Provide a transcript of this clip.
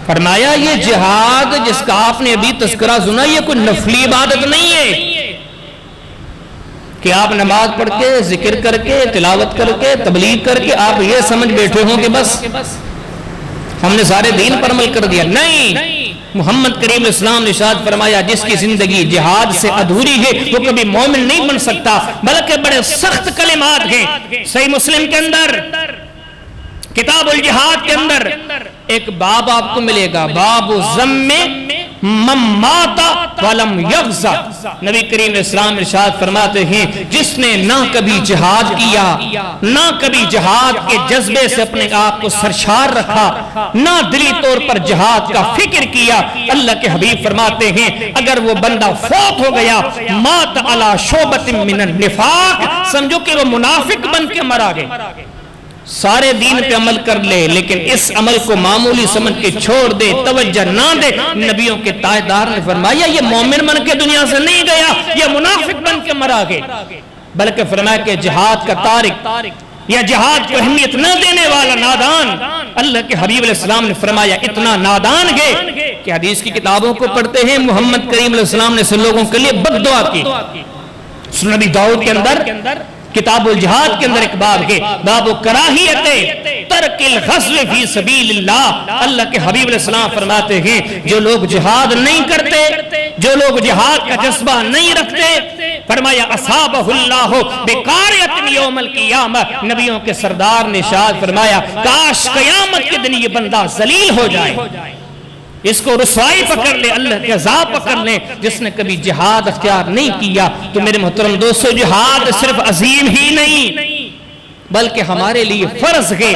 فرمایا یہ جہاد جس کا آپ نے ابھی تذکرہ سنا یہ کوئی نفلی عبادت نہیں ہے کہ آپ نماز پڑھ کے ذکر کر کے تلاوت کر کے تبلیغ کر کے آپ یہ سمجھ بیٹھے ہوں کہ بس ہم نے سارے دین پر عمل کر دیا. نہیں، محمد کریم اسلام نے ارشاد فرمایا جس کی زندگی جہاد سے ادھوری ہے وہ کبھی مومن نہیں بن سکتا، بلکہ بڑے سخت کلمات ہیں. صحیح مسلم کے اندر کتاب الجہاد کے اندر ایک باب آپ کو ملے گا، باب ضم من مات ولم یغزا. نبی کریم اسلام ارشاد فرماتے ہیں جس نے نہ کبھی جہاد کیا، نہ کبھی جہاد کے جذبے سے اپنے آپ کو سرشار رکھا، نہ دلی طور پر جہاد کا فکر کیا، اللہ کے حبیب فرماتے ہیں اگر وہ بندہ فوت ہو گیا مات علی شعبۃ من النفاق، سمجھو کہ وہ منافق بن کے مرا گیا. سارے دین پہ عمل کر لے لیکن اس عمل کو معمولی سمجھ کے چھوڑ دے، توجہ نہ دے. نبیوں کے تاجدار نے فرمایا یہ مومن بن کے دنیا سے نہیں گیا، یہ منافق بن کے مرا گیا. بلکہ فرمایا کہ جہاد کا تارک یا جہاد کو اہمیت نہ دینے والا نادان، اللہ کے حبیب علیہ السلام نے فرمایا اتنا نادان ہے کہ حدیث کی کتابوں کو پڑھتے ہیں محمد کریم علیہ السلام نے سے لوگوں کے لیے بد دعا کی. سنن ابی داؤد کے اندر کتاب الجہاد کے اندر ایک باب ہے، باب کراہیت ترک الغزو فی سبیل اللہ. اللہ کے حبیب علیہ السلام فرماتے ہیں جو لوگ جہاد نہیں کرتے، جو لوگ جہاد کا جذبہ نہیں رکھتے، فرمایا اصابہ اللہ بقاریۃ یوم القیامہ. نبیوں کے سردار نے ارشاد فرمایا کاش قیامت کے دن یہ بندہ ذلیل ہو جائے، اس کو رسوائی پکڑ لے، اللہ کے عذاب پکڑ لے جس نے کبھی جہاد اختیار نہیں کیا. تو میرے محترم دوستو جہاد صرف عظیم ہی نہیں بلکہ ہمارے لیے فرض ہے.